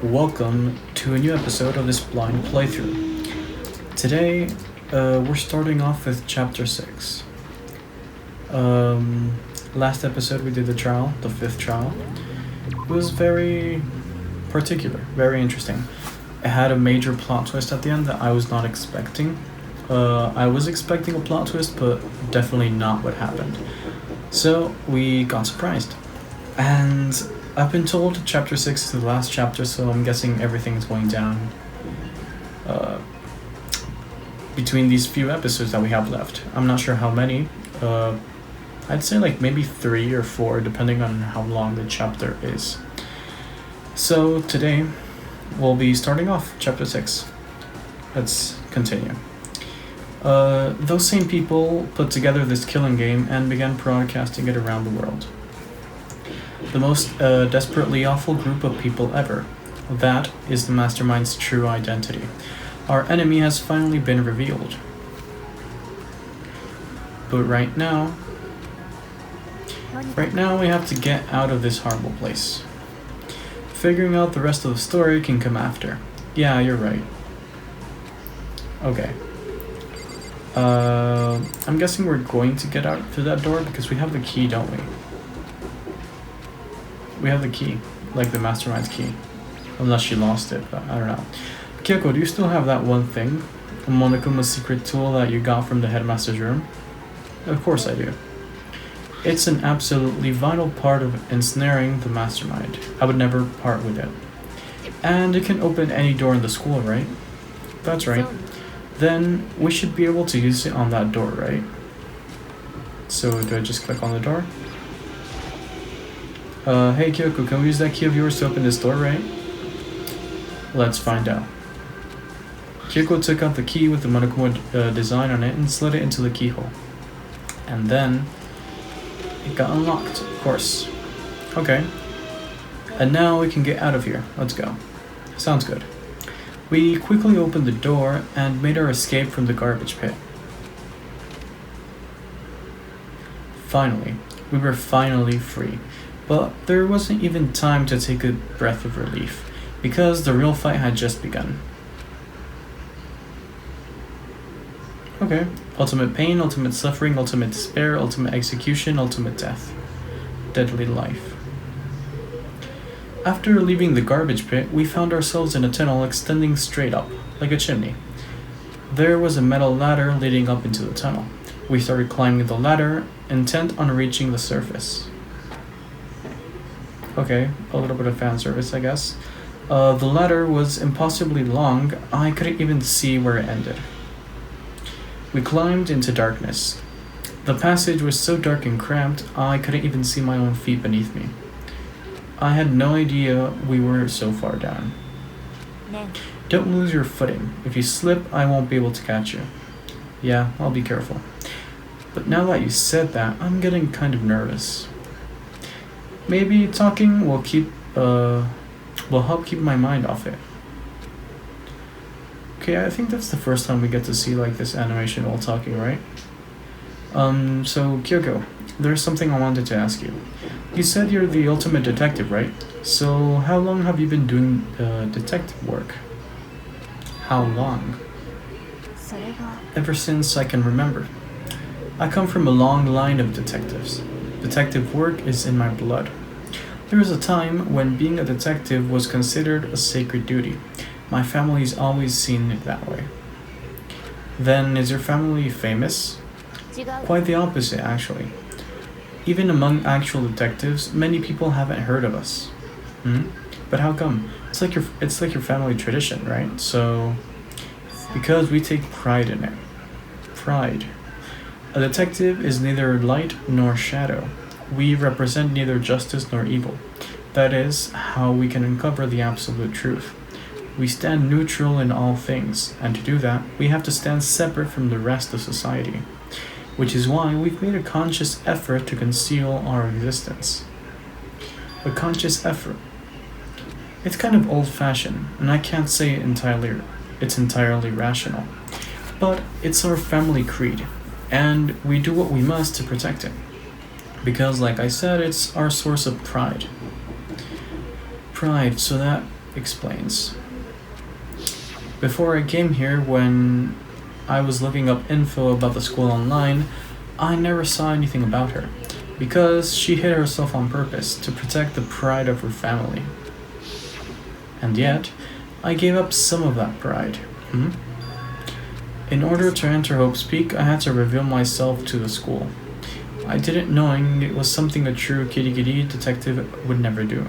welcome to a new episode of this blind playthrough. Today, we're starting off with Chapter 6. Last episode we did the trial, the 5th trial. It was very particular, very interesting. It had a major plot twist at the end that I was not expecting. I was expecting a plot twist, but definitely not what happened. So, we got surprised. And I've been told Chapter 6 is the last chapter, so I'm guessing everything's going down between these few episodes that we have left. I'm not sure how many. I'd say like maybe 3 or 4, depending on how long the chapter is. So today, we'll be starting off Chapter 6. Let's continue. Those same people put together this killing game and began broadcasting it around the world. The most desperately awful group of people ever. That is the mastermind's true identity. Our enemy has finally been revealed. But right now we have to get out of this horrible place. Figuring out the rest of the story can come after. Yeah, you're right. Okay. I'm guessing we're going to get out through that door because we have the key, don't we? We have the key, like the mastermind's key. Unless she lost it, but I don't know. Kyoko, do you still have that one thing? A Monokuma's secret tool that you got from the headmaster's room? Of course I do. It's an absolutely vital part of ensnaring the mastermind. I would never part with it. And it can open any door in the school, right? That's right. Then we should be able to use it on that door, right? So do I just click on the door? Hey Kyoko, can we use that key of yours to open this door, right? Let's find out. Kyoko took out the key with the Monokuma design on it and slid it into the keyhole. And then it got unlocked, of course. Okay. And now we can get out of here. Let's go. Sounds good. We quickly opened the door and made our escape from the garbage pit. Finally. We were finally free. But there wasn't even time to take a breath of relief, because the real fight had just begun. Okay. Ultimate pain, ultimate suffering, ultimate despair, ultimate execution, ultimate death. Deadly life. After leaving the garbage pit, we found ourselves in a tunnel extending straight up, like a chimney. There was a metal ladder leading up into the tunnel. We started climbing the ladder, intent on reaching the surface. Okay, a little bit of fan service, I guess. The ladder was impossibly long. I couldn't even see where it ended. We climbed into darkness. The passage was so dark and cramped, I couldn't even see my own feet beneath me. I had no idea we were so far down. Don't lose your footing. If you slip, I won't be able to catch you. Yeah, I'll be careful. But now that you said that, I'm getting kind of nervous. Maybe talking will help keep my mind off it. Okay, I think that's the first time we get to see like this animation while talking, right? So Kyoko, there's something I wanted to ask you. You said you're the ultimate detective, right? So how long have you been doing detective work? How long? Ever since I can remember. I come from a long line of detectives. Detective work is in my blood. There was a time when being a detective was considered a sacred duty. My family's always seen it that way. Then, is your family famous? Quite the opposite, actually. Even among actual detectives, many people haven't heard of us. But how come? It's like your family tradition, right? So, because we take pride in it. Pride. A detective is neither light nor shadow. We represent neither justice nor evil. That is how we can uncover the absolute truth. We stand neutral in all things, and to do that, we have to stand separate from the rest of society, which is why we've made a conscious effort to conceal our existence. A conscious effort. It's kind of old-fashioned, and I can't say it's entirely rational, but it's our family creed, and we do what we must to protect it. Because, like I said, it's our source of pride. Pride, so that explains. Before I came here, when I was looking up info about the school online, I never saw anything about her, because she hid herself on purpose to protect the pride of her family. And yet, I gave up some of that pride. In order to enter Hope's Peak, I had to reveal myself to the school. I did it knowing it was something a true kitty detective would never do.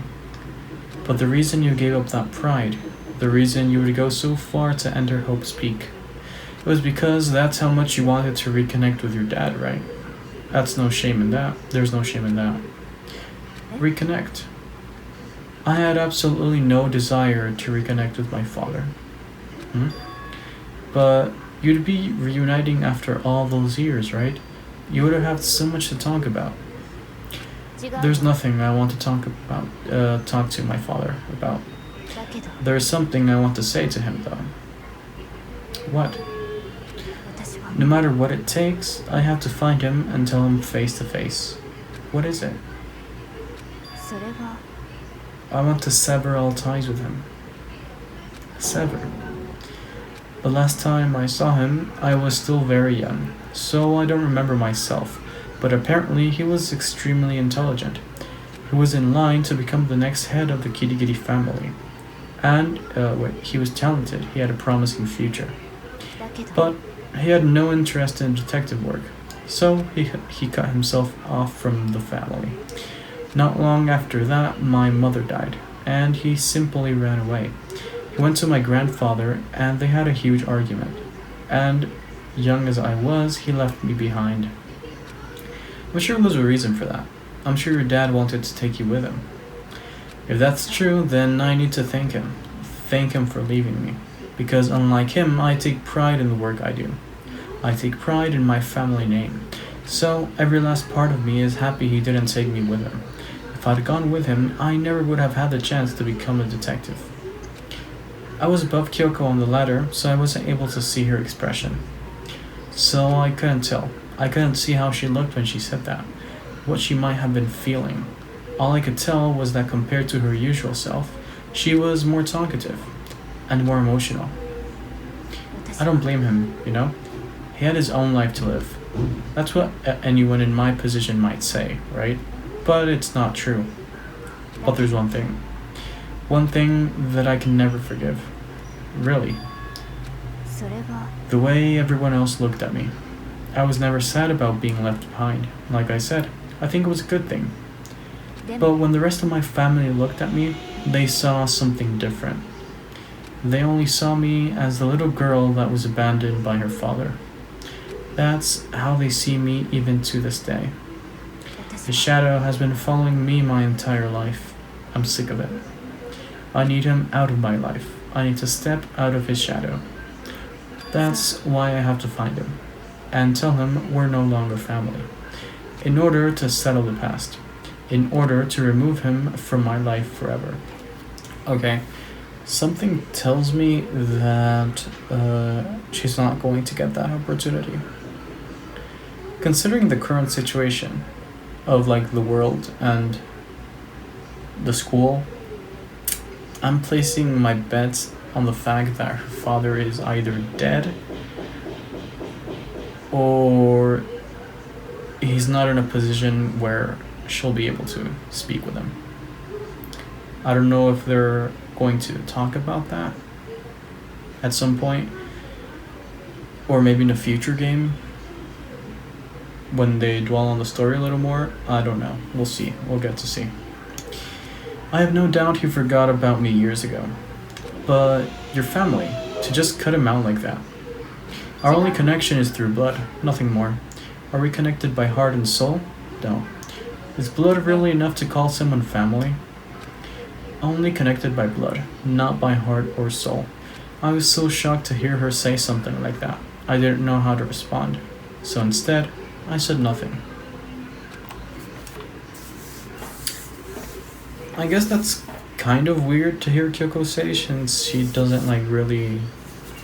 But the reason you gave up that pride, the reason you would go so far to enter Hope's Peak, it was because that's how much you wanted to reconnect with your dad, right? That's no shame in that. There's no shame in that. Reconnect. I had absolutely no desire to reconnect with my father. But you'd be reuniting after all those years, right? You would have had so much to talk about. There's nothing I want to talk to my father about. There's something I want to say to him, though. What? No matter what it takes, I have to find him and tell him face to face. What is it? I want to sever all ties with him. Sever. The last time I saw him, I was still very young, so I don't remember myself, but apparently he was extremely intelligent. He was in line to become the next head of the Kitty family. And, he was talented, he had a promising future. But he had no interest in detective work, so he cut himself off from the family. Not long after that, my mother died, and he simply ran away. He went to my grandfather, and they had a huge argument. And, young as I was, he left me behind. I'm sure there was a reason for that. I'm sure your dad wanted to take you with him. If that's true, then I need to thank him. Thank him for leaving me. Because unlike him, I take pride in the work I do. I take pride in my family name. So, every last part of me is happy he didn't take me with him. If I'd gone with him, I never would have had the chance to become a detective. I was above Kyoko on the ladder, so I wasn't able to see her expression. So I couldn't tell. I couldn't see how she looked when she said that, what she might have been feeling. All I could tell was that compared to her usual self, she was more talkative and more emotional. I don't blame him, you know? He had his own life to live. That's what anyone in my position might say, right? But it's not true. But there's one thing. One thing that I can never forgive. Really. The way everyone else looked at me. I was never sad about being left behind. Like I said, I think it was a good thing. But when the rest of my family looked at me, they saw something different. They only saw me as the little girl that was abandoned by her father. That's how they see me even to this day. His shadow has been following me my entire life. I'm sick of it. I need him out of my life. I need to step out of his shadow. That's why I have to find him and tell him we're no longer family. In order to settle the past. In order to remove him from my life forever. Okay, something tells me that she's not going to get that opportunity. Considering the current situation of like the world and the school, I'm placing my bets on the fact that her father is either dead or he's not in a position where she'll be able to speak with him. I don't know if they're going to talk about that at some point, or maybe in a future game when they dwell on the story a little more. I don't know. We'll see. We'll get to see. I have no doubt he forgot about me years ago. But your family, to just cut him out like that. Our only connection is through blood, nothing more. Are we connected by heart and soul? No. Is blood really enough to call someone family? Only connected by blood, not by heart or soul. I was so shocked to hear her say something like that. I didn't know how to respond. So instead, I said nothing. I guess that's kind of weird to hear Kyoko say, since she doesn't like really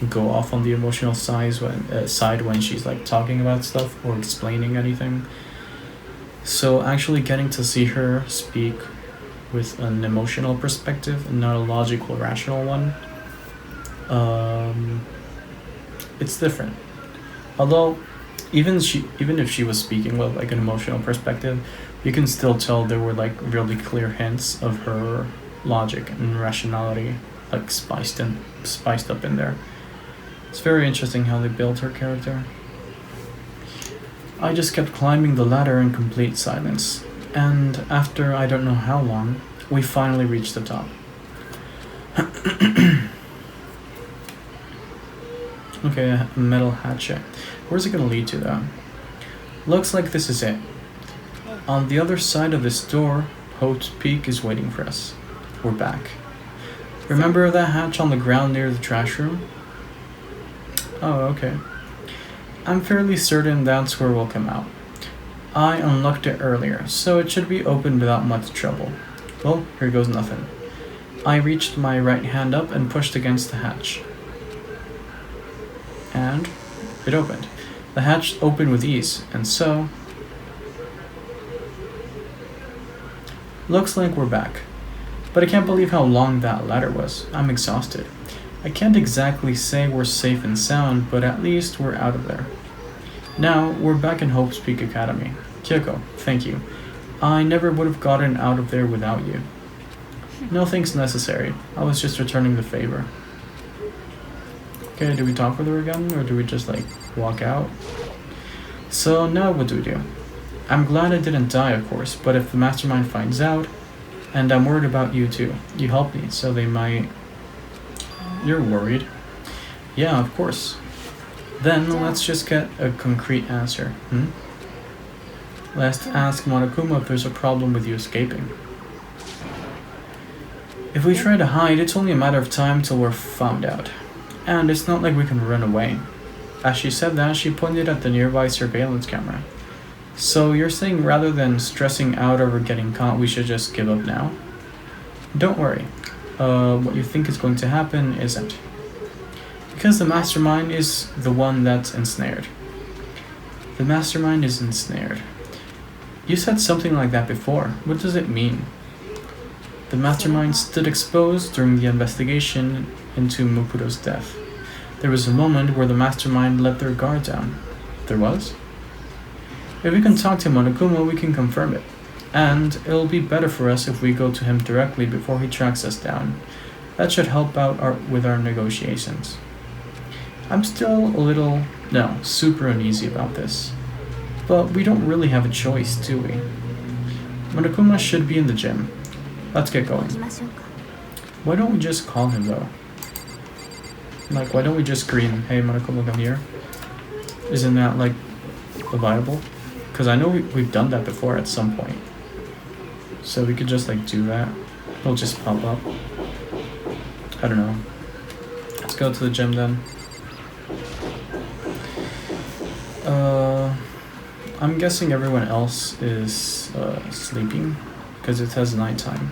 go off on the emotional side when she's like talking about stuff or explaining anything. So actually getting to see her speak with an emotional perspective and not a logical, rational one. It's different. Although, even if she was speaking with like an emotional perspective, you can still tell there were like really clear hints of her logic and rationality, like spiced up in there. It's very interesting how they built her character. I just kept climbing the ladder in complete silence, and after I don't know how long, we finally reached the top. Okay, a metal hatchet. Where's it gonna lead to though? Looks like this is it. On the other side of this door, Hope's Peak is waiting for us. We're back. Remember that hatch on the ground near the trash room? Oh, okay. I'm fairly certain that's where we'll come out. I unlocked it earlier, so it should be open without much trouble. Well, here goes nothing. I reached my right hand up and pushed against the hatch. And it opened. The hatch opened with ease, and so... Looks like we're back. But I can't believe how long that ladder was. I'm exhausted. I can't exactly say we're safe and sound, but at least we're out of there. Now, we're back in Hope's Peak Academy. Kyoko, thank you. I never would have gotten out of there without you. No thanks necessary. I was just returning the favor. Okay, do we talk with her again, or do we just, like, walk out? So, now what do? I'm glad I didn't die, of course, but if the mastermind finds out, and I'm worried about you too. You helped me, so they might... You're worried? Yeah, of course. Then, let's just get a concrete answer, Let's ask Monokuma if there's a problem with you escaping. If we try to hide, it's only a matter of time till we're found out. And it's not like we can run away. As she said that, she pointed at the nearby surveillance camera. So you're saying rather than stressing out over getting caught, we should just give up now? Don't worry. What you think is going to happen isn't. Because the mastermind is the one that's ensnared. The mastermind is ensnared. You said something like that before. What does it mean? The mastermind stood exposed during the investigation into Maputo's death. There was a moment where the mastermind let their guard down. There was? If we can talk to Monokuma, we can confirm it. And it'll be better for us if we go to him directly before he tracks us down. That should help out with our negotiations. I'm still super uneasy about this. But we don't really have a choice, do we? Monokuma should be in the gym. Let's get going. Why don't we just call him though? Like, why don't we just scream, hey Monokuma, come here? Isn't that like viable? Because I know we've done that before at some point. So we could just like do that. It'll just pop up. I don't know. Let's go to the gym then. I'm guessing everyone else is sleeping because it says nighttime.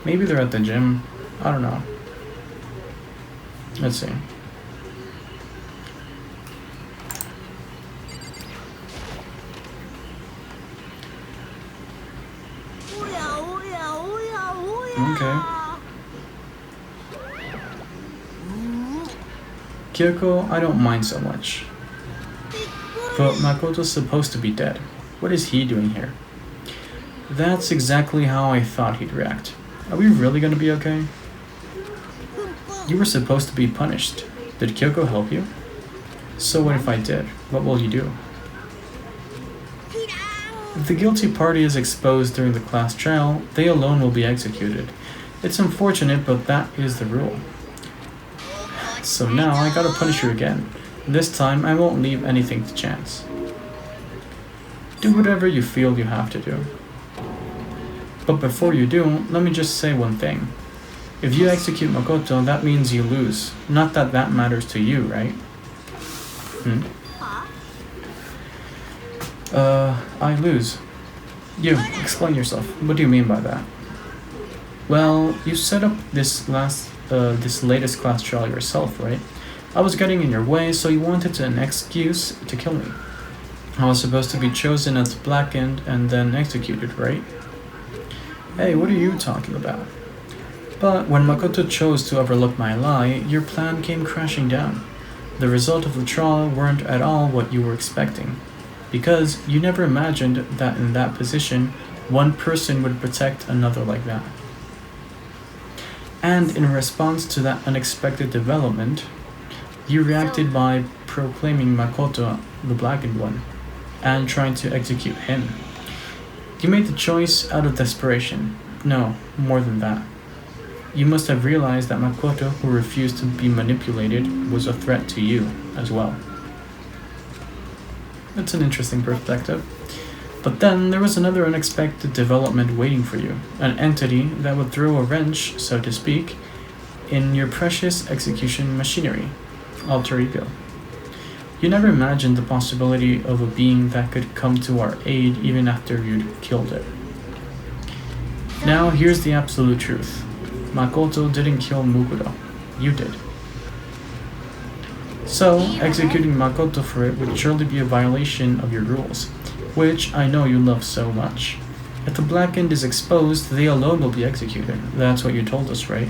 Maybe they're at the gym. I don't know. Let's see. Okay. Kyoko, I don't mind so much. But Makoto's supposed to be dead. What is he doing here? That's exactly how I thought he'd react. Are we really gonna be okay? You were supposed to be punished. Did Kyoko help you? So what if I did? What will you do? If the guilty party is exposed during the class trial, they alone will be executed. It's unfortunate, but that is the rule. So now I gotta punish you again. This time I won't leave anything to chance. Do whatever you feel you have to do. But before you do, let me just say one thing. If you execute Makoto, that means you lose. Not that that matters to you, right? I lose. You, explain yourself. What do you mean by that? Well, you set up this latest class trial yourself, right? I was getting in your way, so you wanted an excuse to kill me. I was supposed to be chosen as blackened and then executed, right? Hey, what are you talking about? But when Makoto chose to overlook my lie, your plan came crashing down. The result of the trial weren't at all what you were expecting, because you never imagined that in that position, one person would protect another like that. And in response to that unexpected development, you reacted by proclaiming Makoto the blackened one and trying to execute him. You made the choice out of desperation. No, more than that. You must have realized that Makoto, who refused to be manipulated, was a threat to you as well. That's an interesting perspective. But then there was another unexpected development waiting for you, an entity that would throw a wrench, so to speak, in your precious execution machinery, alter ego. You never imagined the possibility of a being that could come to our aid even after you'd killed it. Now here's the absolute truth. Makoto didn't kill Mukuro. You did. So, executing Makoto for it would surely be a violation of your rules, which I know you love so much. If the blackened is exposed, they alone will be executed. That's what you told us, right?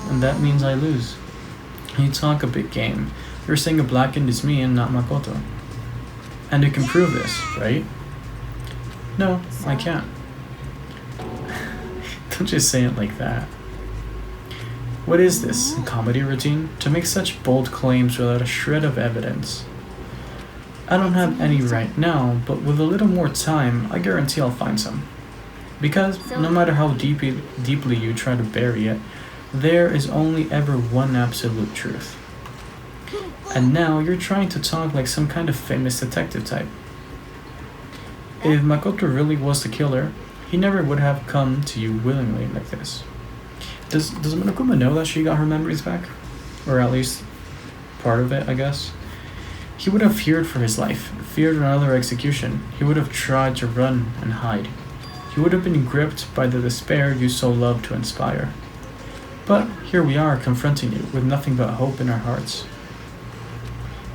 And that means I lose. You talk a big game. You're saying a blackened is me and not Makoto. And you can prove this, right? No, I can't. Don't just say it like that. What is this, a comedy routine? To make such bold claims without a shred of evidence? I don't have any right now, but with a little more time, I guarantee I'll find some. Because no matter how deeply you try to bury it, there is only ever one absolute truth. And now you're trying to talk like some kind of famous detective type. If Makoto really was the killer, he never would have come to you willingly like this. Does Monokuma know that she got her memories back? Or at least part of it, I guess? He would have feared for his life, feared another execution. He would have tried to run and hide. He would have been gripped by the despair you so love to inspire. But here we are confronting you with nothing but hope in our hearts.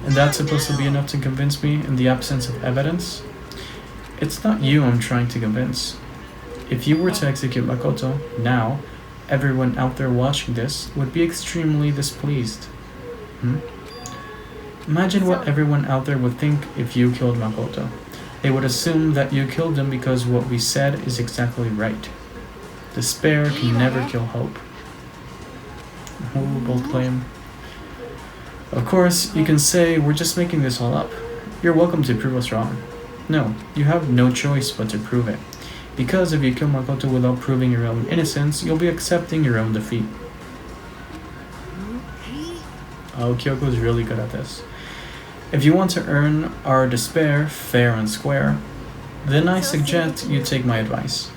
And that's supposed to be enough to convince me in the absence of evidence? It's not you I'm trying to convince. If you were to execute Makoto, now, everyone out there watching this would be extremely displeased. Imagine what everyone out there would think if you killed Makoto. They would assume that you killed him because what we said is exactly right. Despair can never kill hope. Bold claim. Of course, you can say we're just making this all up. You're welcome to prove us wrong. No, you have no choice but to prove it. Because if you kill Makoto without proving your own innocence, you'll be accepting your own defeat. Oh, Kyoko's really good at this. If you want to earn our despair fair and square, then I suggest you take my advice.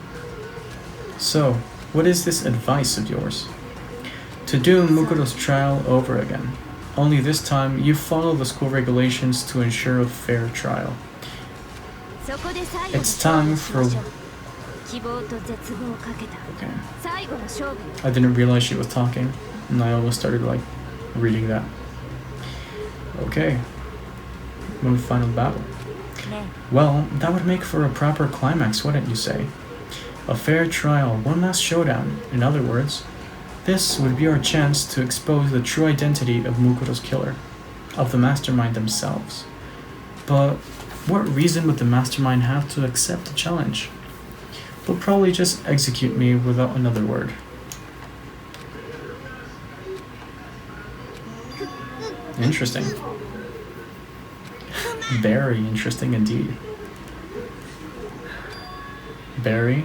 So, what is this advice of yours? To do Mukuro's trial over again. Only this time, you follow the school regulations to ensure a fair trial. It's time for... Okay. I didn't realize she was talking, and I almost started, reading that. Okay. Move final battle. Well, that would make for a proper climax, wouldn't you say? A fair trial, one last showdown. In other words, this would be our chance to expose the true identity of Mukuro's killer, of the mastermind themselves. But what reason would the mastermind have to accept the challenge? They'll probably just execute me without another word. Interesting. Very interesting indeed. Very.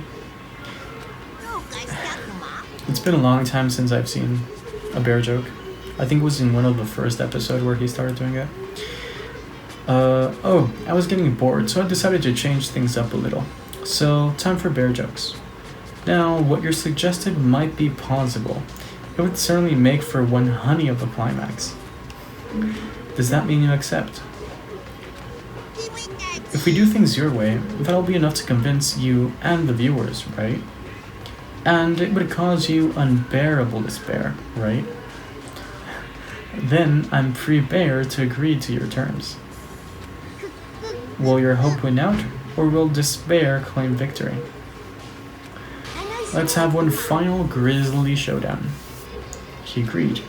It's been a long time since I've seen a bear joke. I think it was in one of the first episodes where he started doing it. I was getting bored, so I decided to change things up a little. So, time for bear jokes. Now, what you're suggested might be plausible. It would certainly make for one honey of a climax. Does that mean you accept? If we do things your way, that'll be enough to convince you and the viewers, right? And it would cause you unbearable despair, right? Then I'm free bear to agree to your terms. Will your hope win out, or will despair claim victory? Let's have one final grisly showdown. He agreed.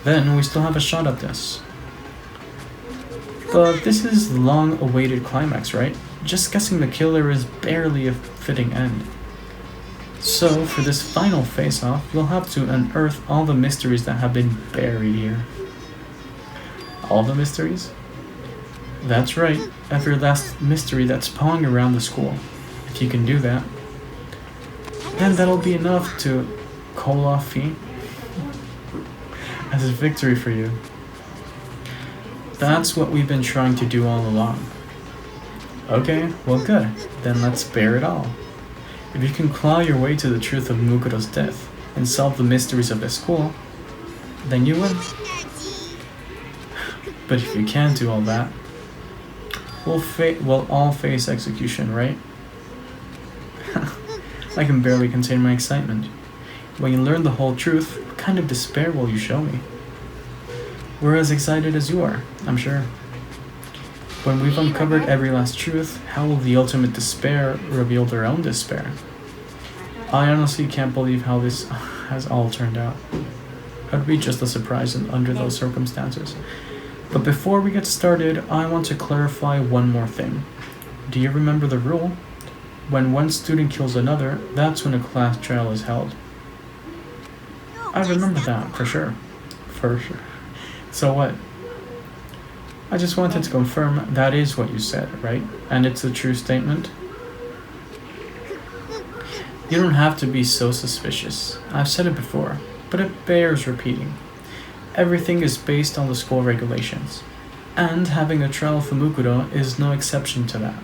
Then we still have a shot at this. But this is the long-awaited climax, right? Just guessing the killer is barely a fitting end. So, for this final face-off, you'll have to unearth all the mysteries that have been buried here. All the mysteries? That's right, every last mystery that's pawing around the school. If you can do that, then that'll be enough to call off Fee as a victory for you. That's what we've been trying to do all along. Okay, well good, then let's bear it all. If you can claw your way to the truth of Mukuro's death and solve the mysteries of the school, then you win. But if you can't do all that, we'll all face execution, right? I can barely contain my excitement. When you learn the whole truth, what kind of despair will you show me? We're as excited as you are, I'm sure. When we've uncovered every last truth, how will the ultimate despair reveal their own despair? I honestly can't believe how this has all turned out. It would be just a surprise under those circumstances. But before we get started, I want to clarify one more thing. Do you remember the rule? When one student kills another, that's when a class trial is held. I remember that, for sure. For sure. So what? I just wanted to confirm that is what you said, right? And it's a true statement? You don't have to be so suspicious. I've said it before, but it bears repeating. Everything is based on the school regulations, and having a trial for Mukuro is no exception to that.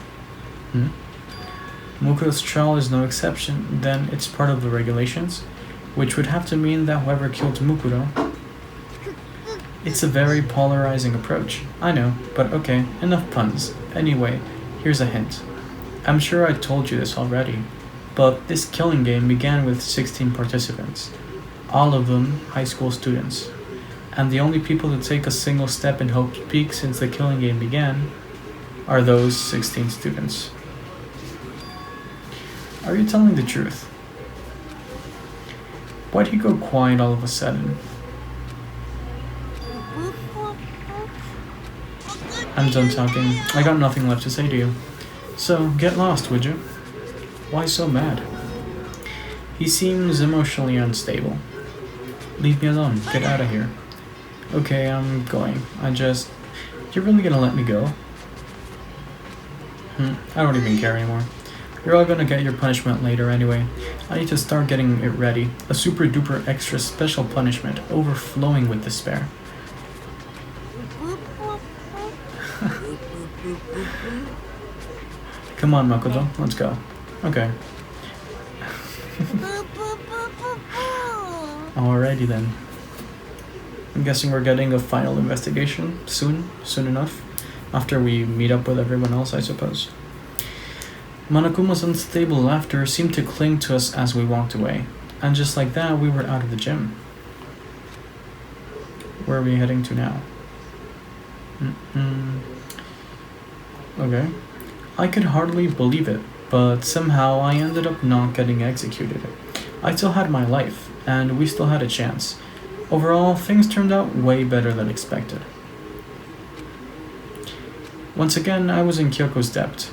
Mukuro's trial is no exception, then it's part of the regulations, which would have to mean that whoever killed Mukuro... It's a very polarizing approach, I know, but okay, enough puns. Anyway, here's a hint. I'm sure I told you this already, but this killing game began with 16 participants, all of them high school students. And the only people to take a single step in Hope's Peak since the killing game began are those 16 students. Are you telling the truth? Why'd you go quiet all of a sudden? I'm done talking. I got nothing left to say to you. So, get lost, would you? Why so mad? He seems emotionally unstable. Leave me alone. Get out of here. Okay, I'm going. You're really gonna let me go? I don't even care anymore. You're all gonna get your punishment later anyway. I need to start getting it ready. A super duper extra special punishment, overflowing with despair. Come on, Makoto, let's go. Okay. Alrighty then. I'm guessing we're getting a final investigation soon enough, after we meet up with everyone else, I suppose. Monokuma's unstable laughter seemed to cling to us as we walked away, and just like that, we were out of the gym. Where are we heading to now? Okay. I could hardly believe it, but somehow I ended up not getting executed. I still had my life, and we still had a chance. Overall, things turned out way better than expected. Once again, I was in Kyoko's debt.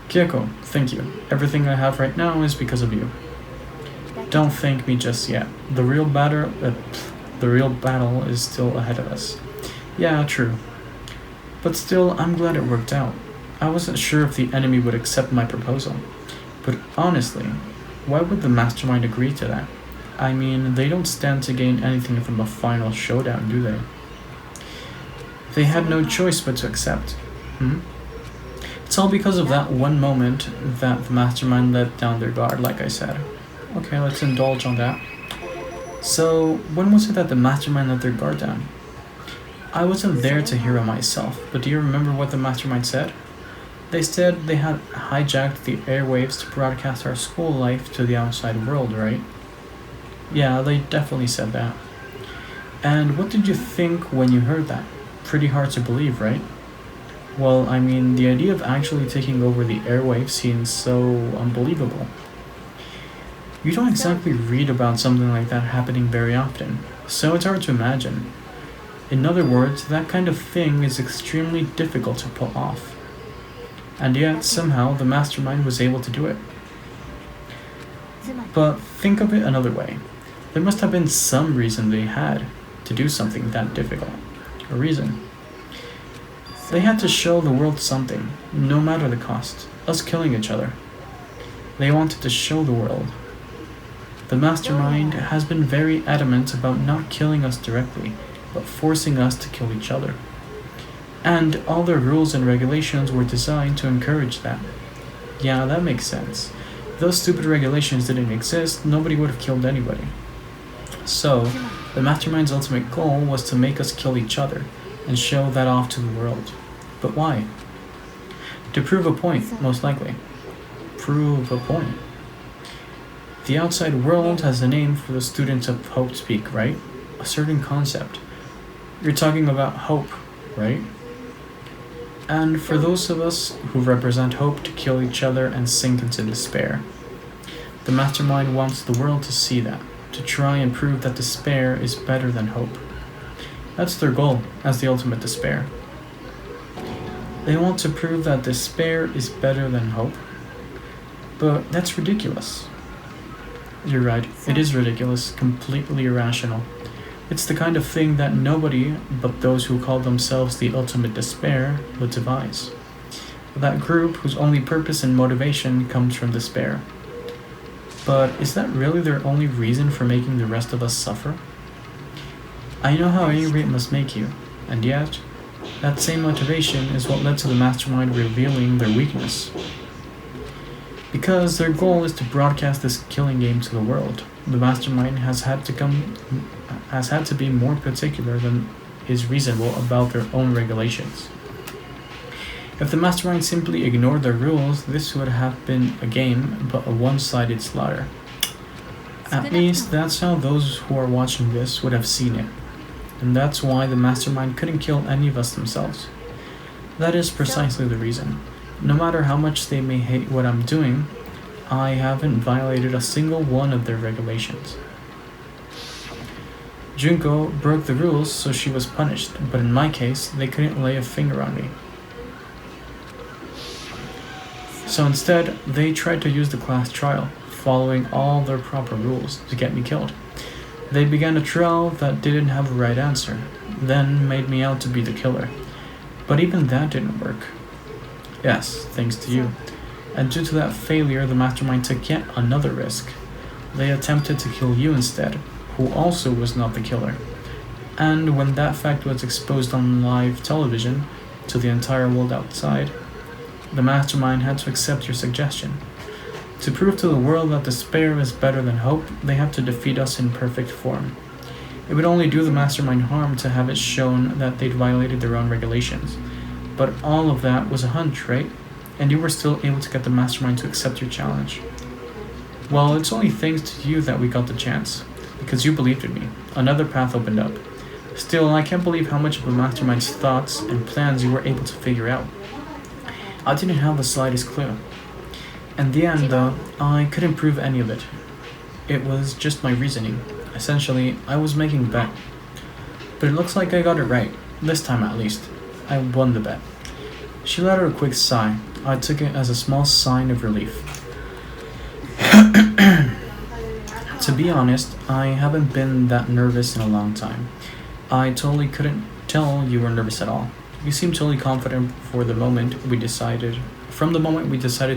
Kyoko, thank you. Everything I have right now is because of you. Don't thank me just yet. The real battle is still ahead of us. Yeah, true. But still, I'm glad it worked out. I wasn't sure if the enemy would accept my proposal. But honestly, why would the mastermind agree to that? I mean, they don't stand to gain anything from a final showdown, do they? They had no choice but to accept. It's all because of that one moment that the mastermind let down their guard, like I said. Okay, let's indulge on that. So, when was it that the mastermind let their guard down? I wasn't there to hear it myself, but do you remember what the mastermind said? They said they had hijacked the airwaves to broadcast our school life to the outside world, right? Yeah, they definitely said that. And what did you think when you heard that? pretty hard to believe, right? Well, I mean, the idea of actually taking over the airwaves seems so unbelievable. You don't exactly read about something like that happening very often, so it's hard to imagine. In other words, that kind of thing is extremely difficult to pull off. And yet, somehow, the mastermind was able to do it. But think of it another way. There must have been some reason they had to do something that difficult. A reason. They had to show the world something, no matter the cost. Us killing each other. They wanted to show the world. The mastermind has been very adamant about not killing us directly, but forcing us to kill each other. And all their rules and regulations were designed to encourage that. Yeah, that makes sense. If those stupid regulations didn't exist, nobody would have killed anybody. So, the mastermind's ultimate goal was to make us kill each other and show that off to the world. But why? To prove a point, most likely. Prove a point. The outside world has a name for the students of hope speak, right? A certain concept. You're talking about hope, right? And for those of us who represent hope to kill each other and sink into despair. The mastermind wants the world to see that, to try and prove that despair is better than hope. That's their goal as the ultimate despair. They want to prove that despair is better than hope. But that's ridiculous. You're right, it is ridiculous, completely irrational. It's the kind of thing that nobody but those who call themselves the ultimate despair would devise. That group whose only purpose and motivation comes from despair. But is that really their only reason for making the rest of us suffer? I know how angry it must make you, and yet, that same motivation is what led to the mastermind revealing their weakness. Because their goal is to broadcast this killing game to the world, the mastermind has had to be more particular than is reasonable about their own regulations. If the mastermind simply ignored their rules, this would have been a game, but a one-sided slaughter. At least that's how those who are watching this would have seen it. And that's why the mastermind couldn't kill any of us themselves. That is precisely the reason. No matter how much they may hate what I'm doing, I haven't violated a single one of their regulations. Junko broke the rules, so she was punished, but in my case, they couldn't lay a finger on me. So instead, they tried to use the class trial, following all their proper rules, to get me killed. They began a trial that didn't have a right answer, then made me out to be the killer. But even that didn't work. Yes, thanks to you. And due to that failure, the mastermind took yet another risk. They attempted to kill you instead, who also was not the killer. And when that fact was exposed on live television to the entire world outside, the mastermind had to accept your suggestion. To prove to the world that despair is better than hope, they have to defeat us in perfect form. It would only do the mastermind harm to have it shown that they'd violated their own regulations. But all of that was a hunch, right? And you were still able to get the mastermind to accept your challenge. Well, it's only thanks to you that we got the chance, because you believed in me. Another path opened up. Still, I can't believe how much of the mastermind's thoughts and plans you were able to figure out. I didn't have the slightest clue. In the end, though, I couldn't prove any of it. It was just my reasoning. Essentially, I was making a bet. But it looks like I got it right, this time at least. I won the bet. She let out a quick sigh. I took it as a small sign of relief. To be honest, I haven't been that nervous in a long time. I totally couldn't tell you were nervous at all. You seemed totally confident from the moment we decided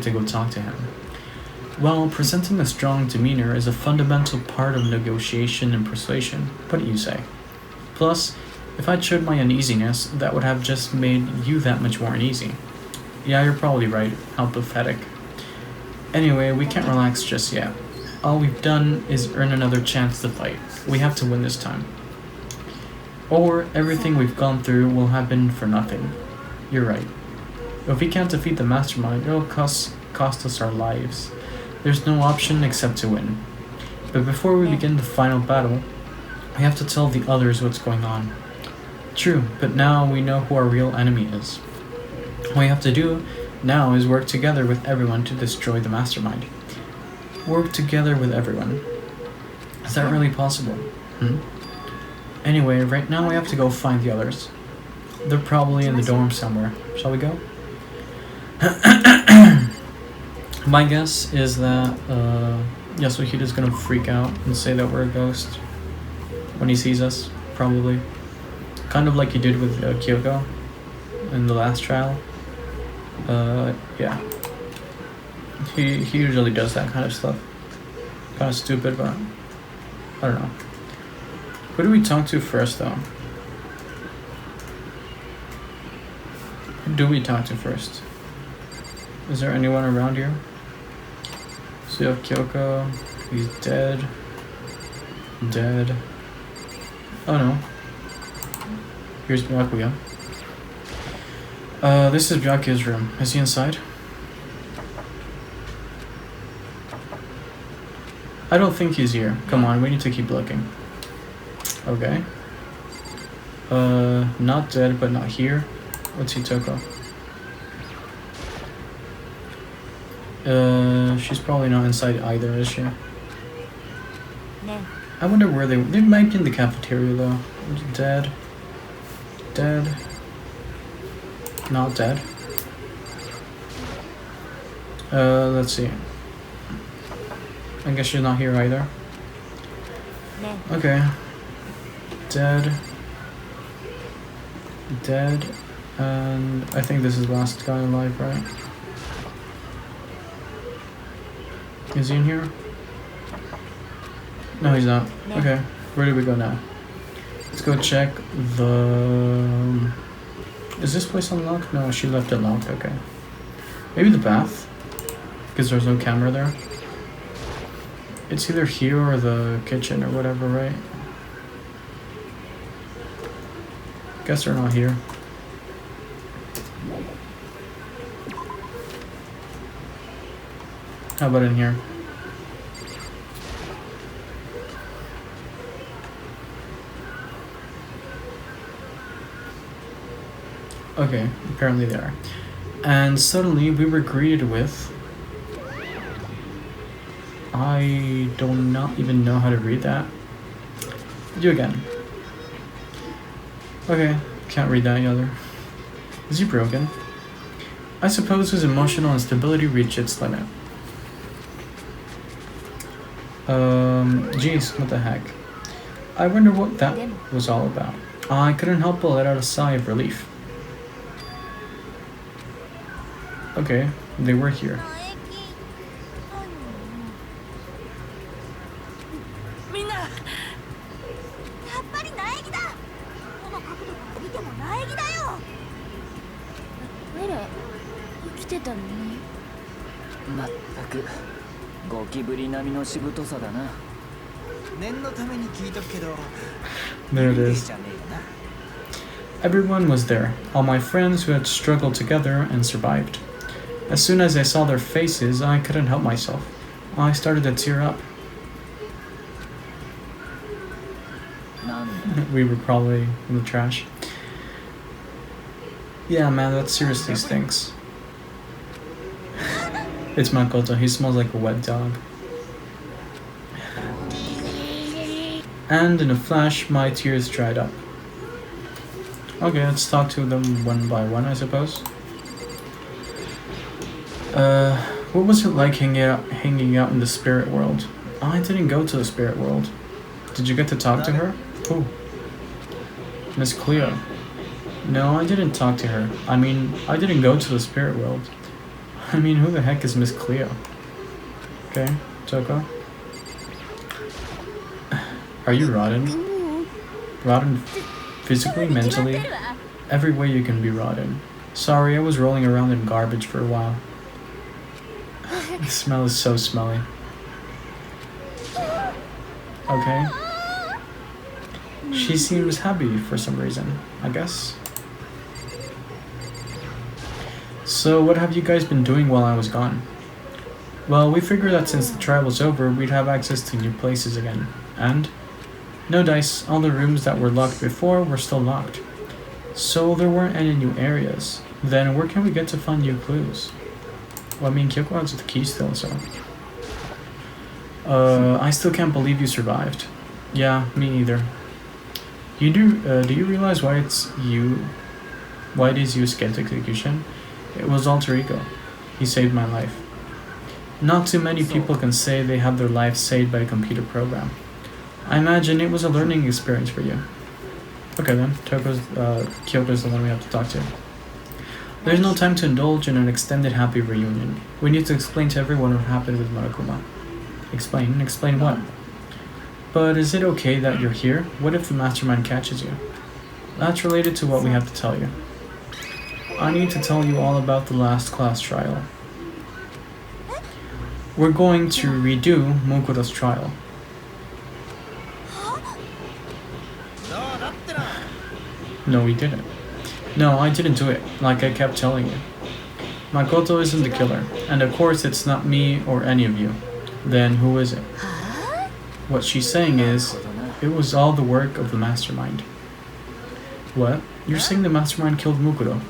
to go talk to him. Well, presenting a strong demeanor is a fundamental part of negotiation and persuasion, wouldn't you say? Plus, if I'd showed my uneasiness, that would have just made you that much more uneasy. Yeah, you're probably right. How pathetic. Anyway, we can't relax just yet. All we've done is earn another chance to fight. We have to win this time. Or everything we've gone through will have been for nothing. You're right. If we can't defeat the mastermind, it'll cost us our lives. There's no option except to win. But before we begin the final battle, we have to tell the others what's going on. True, but now we know who our real enemy is. What we have to do now is work together with everyone to destroy the mastermind. Work together with everyone. Is that really possible? Anyway, right now we have to go find the others. They're probably in the dorm somewhere. Shall we go? My guess is that Yasuhida's gonna freak out and say that we're a ghost when he sees us, probably. Kind of like he did with Kyoko in the last trial. Yeah. He usually does that kind of stuff. Kind of stupid, but I don't know. Who do we talk to first, though? Who do we talk to first? Is there anyone around here? So you have Kyoko. He's dead. Dead. Oh no. Here's Byakuya. This is Byakuya's room. Is he inside? I don't think he's here. Come on, we need to keep looking. Okay. Not dead, but not here. What's Hitoko? She's probably not inside either, is she? No. I wonder where they might be in the cafeteria though. Dead. Dead. Not dead. Let's see. I guess she's not here either. No. Okay. Dead. Dead. And I think this is the last guy alive, right? Is he in here? No, he's not. No. Okay. Where do we go now? Let's go check the... Is this place unlocked? No, she left it locked. Okay. Maybe the bath? Because there's no camera there. It's either here or the kitchen or whatever, right? Guess they're not here. How about in here? Okay, apparently they are. And suddenly we were greeted with... I do not even know how to read that. Do again. Okay, can't read that either. Is he broken? I suppose his emotional instability reached its limit. Jeez, what the heck? I wonder what that was all about. I couldn't help but let out a sigh of relief. Okay, they were here. There it is. Everyone was there, all my friends who had struggled together and survived. As soon as I saw their faces, I couldn't help myself. I started to tear up. We were probably in the trash. Yeah, man, that seriously stinks. It's Makoto, he smells like a wet dog. And in a flash, my tears dried up. Okay, let's talk to them one by one, I suppose. What was it like hanging out in the spirit world? I didn't go to the spirit world. Did you get to talk to her? Who? Miss Cleo. No, I didn't talk to her. I mean, I didn't go to the spirit world. I mean, who the heck is Miss Cleo? Okay, Toko. Are you rotten? Rotten physically, mentally? Every way you can be rotten. Sorry, I was rolling around in garbage for a while. The smell is so smelly. Okay. She seems happy for some reason, I guess. So what have you guys been doing while I was gone? Well, we figured that since the trial was over, we'd have access to new places again. And? No dice. All the rooms that were locked before were still locked. So there weren't any new areas. Then where can we get to find new clues? Well, I mean, Kyoko has the key still, so... I still can't believe you survived. Yeah, me either. Do you realize why it is you escaped execution? It was alter ego. He saved my life. Not too many people can say they have their life saved by a computer program. I imagine it was a learning experience for you. Okay then, Kyoko's the one we have to talk to. There's no time to indulge in an extended happy reunion. We need to explain to everyone what happened with Monokuma. Explain? Explain what? But is it okay that you're here? What if the mastermind catches you? That's related to what we have to tell you. I need to tell you all about the last class trial. We're going to redo Mukuro's trial. No, we didn't. No, I didn't do it, like I kept telling you. Makoto isn't the killer, and of course it's not me or any of you. Then who is it? What she's saying is, it was all the work of the mastermind. What? You're saying the mastermind killed Mukuro?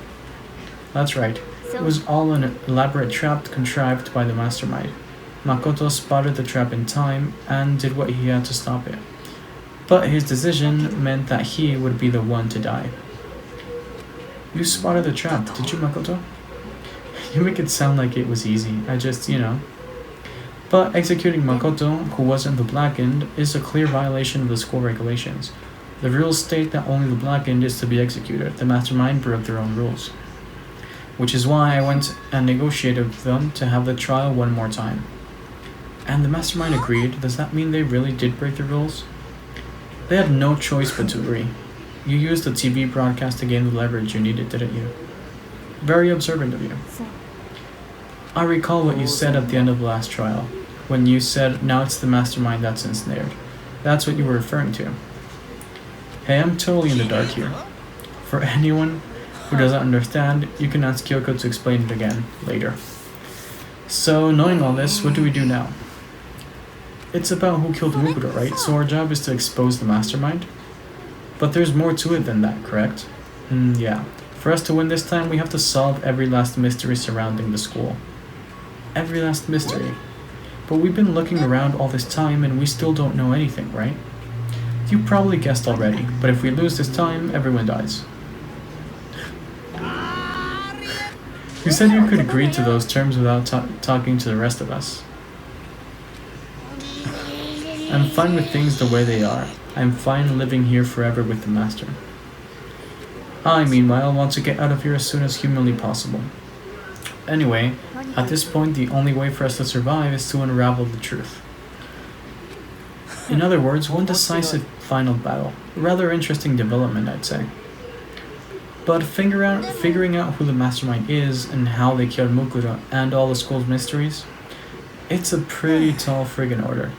That's right. It was all an elaborate trap contrived by the mastermind. Makoto spotted the trap in time and did what he had to stop it. But his decision meant that he would be the one to die. You spotted the trap, did you, Makoto? You make it sound like it was easy. I just, But executing Makoto, who wasn't the blackened, is a clear violation of the school regulations. The rules state that only the blackened is to be executed. The mastermind broke their own rules. Which is why I went and negotiated with them to have the trial one more time. And the mastermind agreed. Does that mean they really did break the rules? They had no choice but to agree. You used the TV broadcast to gain the leverage you needed, didn't you? Very observant of you. I recall what you said at the end of the last trial, when you said, now it's the mastermind that's ensnared. That's what you were referring to. Hey, I'm totally in the dark here. For anyone who doesn't understand, you can ask Kyoko to explain it again, later. So, knowing all this, what do we do now? It's about who killed Mukuro, right? So our job is to expose the mastermind? But there's more to it than that, correct? Yeah. For us to win this time, we have to solve every last mystery surrounding the school. Every last mystery. But we've been looking around all this time and we still don't know anything, right? You probably guessed already, but if we lose this time, everyone dies. You said you could agree to those terms without talking to the rest of us. I'm fine with things the way they are. I'm fine living here forever with the master. I, meanwhile, want to get out of here as soon as humanly possible. Anyway, at this point, the only way for us to survive is to unravel the truth. In other words, one decisive final battle. A rather interesting development, I'd say. But figuring out who the mastermind is and how they killed Mukuro and all the school's mysteries, it's a pretty tall friggin' order.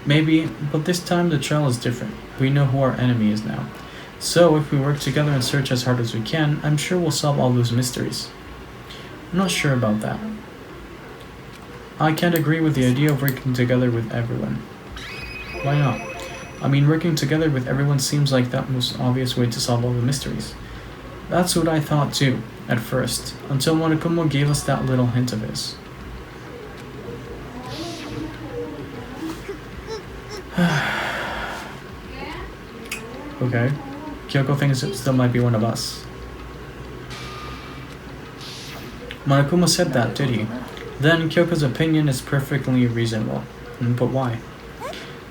Maybe, but this time the trial is different. We know who our enemy is now. So if we work together and search as hard as we can, I'm sure we'll solve all those mysteries. I'm not sure about that. I can't agree with the idea of working together with everyone. Why not? I mean, working together with everyone seems like that most obvious way to solve all the mysteries. That's what I thought too, at first, until Monokuma gave us that little hint of his. Okay. Kyoko thinks it still might be one of us. Monokuma said that, did he? Then Kyoko's opinion is perfectly reasonable. But why?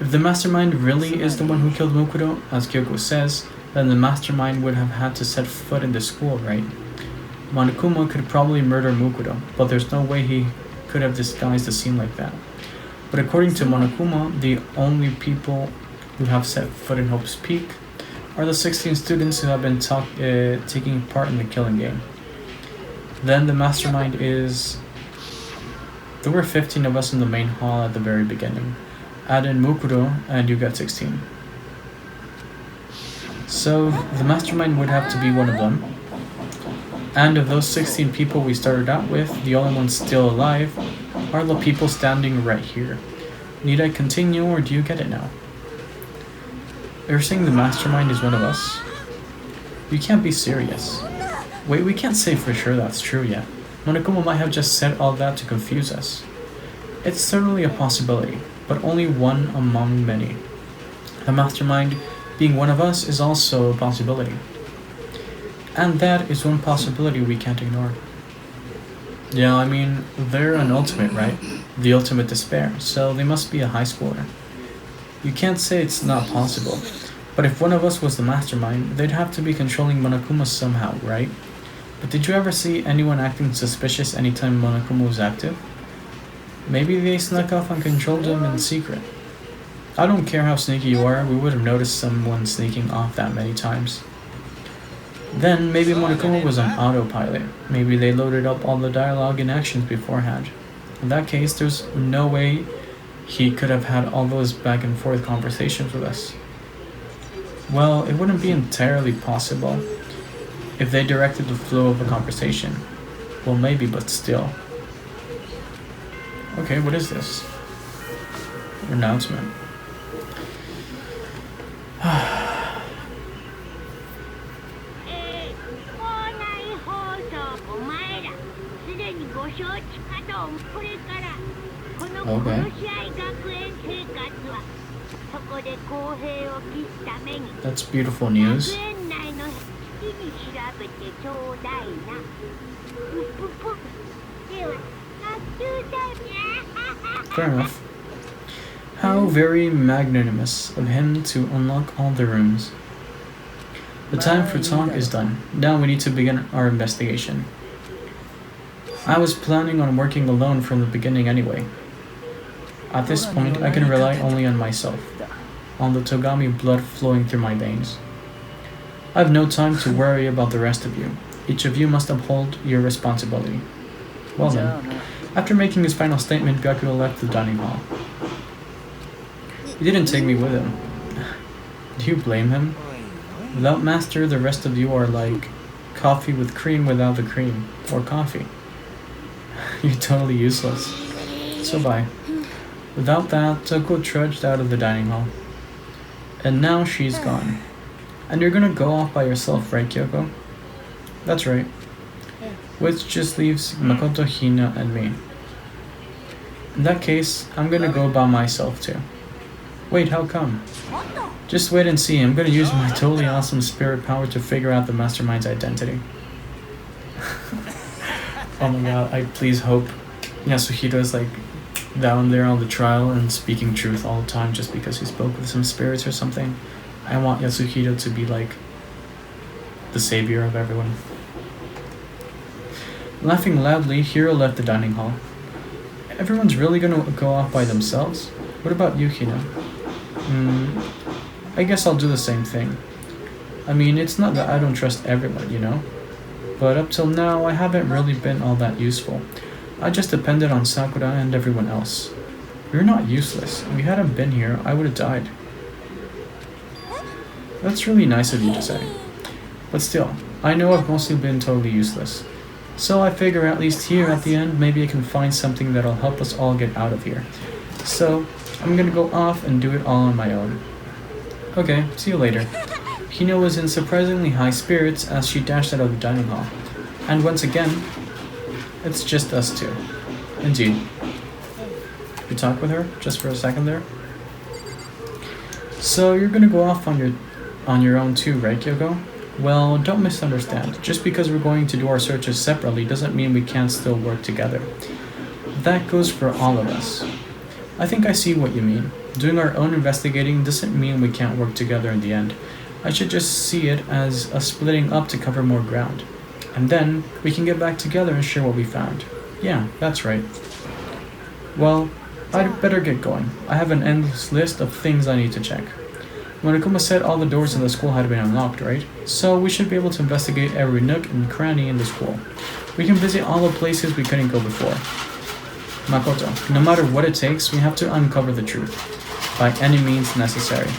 If the mastermind really is the one who killed Mukuro, as Kyoko says, then the mastermind would have had to set foot in the school, right? Monokuma could probably murder Mukuro, but there's no way he could have disguised the scene like that. But according to Monokuma, the only people who have set foot in Hope's Peak are the 16 students who have been taking part in the killing game. Then the mastermind is... There were 15 of us in the main hall at the very beginning. Add in Mukuro and you get 16. So the mastermind would have to be one of them. And of those 16 people we started out with, the only ones still alive are the people standing right here. Need I continue or do you get it now? You're saying the mastermind is one of us? You can't be serious. Wait, we can't say for sure that's true yet. Monokuma might have just said all that to confuse us. It's certainly a possibility, but only one among many. The mastermind being one of us is also a possibility. And that is one possibility we can't ignore. Yeah, I mean, they're an ultimate, right? The ultimate despair, so they must be a high schooler. You can't say it's not possible, but if one of us was the mastermind, they'd have to be controlling Monokuma somehow, right? But did you ever see anyone acting suspicious anytime Monokuma was active? Maybe they snuck off and controlled him in secret. I don't care how sneaky you are, we would have noticed someone sneaking off that many times. Then maybe Monokuma was on autopilot. Maybe they loaded up all the dialogue and actions beforehand. In that case, there's no way he could have had all those back and forth conversations with us. Well, it wouldn't be entirely possible if they directed the flow of a conversation. Well, maybe, but still. Okay, what is this? Announcement. ご承知かと。これからこの Okay. 殺し合い学園生活はそこで公平を期すために That's beautiful news. 学園内の好きに調べてちょうだいな。ぷぷぷ。では、学習だね。 Fair enough. How very magnanimous of him to unlock all the rooms. The time for talk is done. Now we need to begin our investigation. I was planning on working alone from the beginning anyway. At this point, I can rely only on myself, on the Togami blood flowing through my veins. I have no time to worry about the rest of you. Each of you must uphold your responsibility. Well then, after making his final statement, Byakuya left the dining hall. He didn't take me with him. Do you blame him? Without Master, the rest of you are like coffee with cream without the cream, or coffee. You're totally useless. So bye. Without that, Toko trudged out of the dining hall. And now she's gone. And you're gonna go off by yourself, right, Kyoko? That's right. Which just leaves Makoto, Hina, and me. In that case, I'm gonna go by myself too. Wait, how come? Just wait and see. I'm gonna use my totally awesome spirit power to figure out the mastermind's identity. Oh my god, I please hope Yasuhito is like down there on the trial and speaking truth all the time just because he spoke with some spirits or something. I want Yasuhito to be like the savior of everyone. Laughing loudly, Hiro left the dining hall. Everyone's really gonna go off by themselves? What about you, Hina? I guess I'll do the same thing. I mean, it's not that I don't trust everyone, you know? But up till now, I haven't really been all that useful. I just depended on Sakura and everyone else. You're not useless. If you hadn't been here, I would have died. That's really nice of you to say. But still, I know I've mostly been totally useless. So I figure at least here at the end, maybe I can find something that'll help us all get out of here. So, I'm gonna go off and do it all on my own. Okay, see you later. Hina was in surprisingly high spirits as she dashed out of the dining hall. And once again, it's just us two. Indeed. You talk with her just for a second there? So you're gonna go off on your own too, right, Kyoko? Well, don't misunderstand. Just because we're going to do our searches separately doesn't mean we can't still work together. That goes for all of us. I think I see what you mean. Doing our own investigating doesn't mean we can't work together in the end. I should just see it as a splitting up to cover more ground. And then, we can get back together and share what we found. Yeah, that's right. Well, I'd better get going. I have an endless list of things I need to check. Monokuma said all the doors in the school had been unlocked, right? So we should be able to investigate every nook and cranny in the school. We can visit all the places we couldn't go before. Makoto, no matter what it takes, we have to uncover the truth. By any means necessary.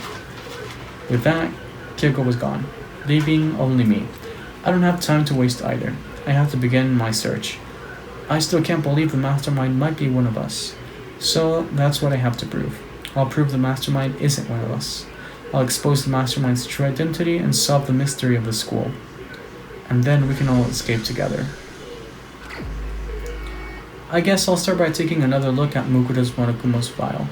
With that, Kyoko was gone, leaving only me. I don't have time to waste either. I have to begin my search. I still can't believe the mastermind might be one of us. So that's what I have to prove. I'll prove the mastermind isn't one of us. I'll expose the mastermind's true identity and solve the mystery of the school. And then we can all escape together. I guess I'll start by taking another look at Mukura's Monokuma's file.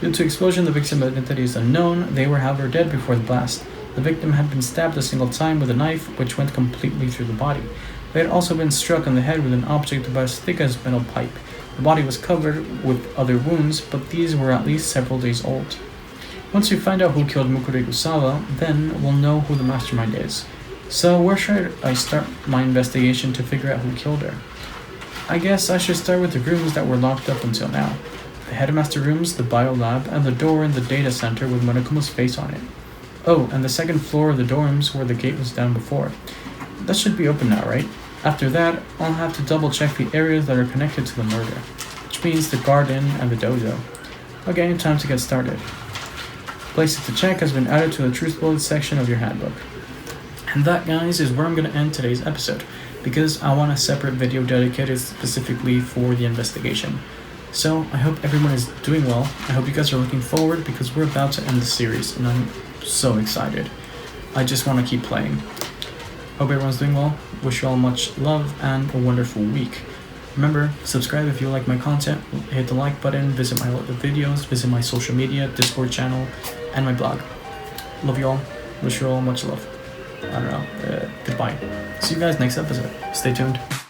Due to explosion, the victim's identity is unknown. They were, however, dead before the blast. The victim had been stabbed a single time with a knife, which went completely through the body. They had also been struck on the head with an object about as thick as a metal pipe. The body was covered with other wounds, but these were at least several days old. Once we find out who killed Mukure Usawa, then we'll know who the mastermind is. So where should I start my investigation to figure out who killed her? I guess I should start with the rooms that were locked up until now. The headmaster rooms, the bio lab, and the door in the data center with Monokuma's face on it. Oh, and the second floor of the dorms where the gate was down before. That should be open now, right? After that, I'll have to double check the areas that are connected to the murder, which means the garden and the dojo. Okay, time to get started. Places to check has been added to the truth bullet section of your handbook. And that, guys, is where I'm going to end today's episode, because I want a separate video dedicated specifically for the investigation. So, I hope everyone is doing well. I hope you guys are looking forward, because we're about to end the series, and I'm so excited. I just want to keep playing. Hope everyone's doing well. Wish you all much love and a wonderful week. Remember, subscribe if you like my content, hit the like button, visit my other videos, visit my social media, Discord channel, and my blog. Love you all. Wish you all much love. I don't know. Goodbye. See you guys next episode. Stay tuned.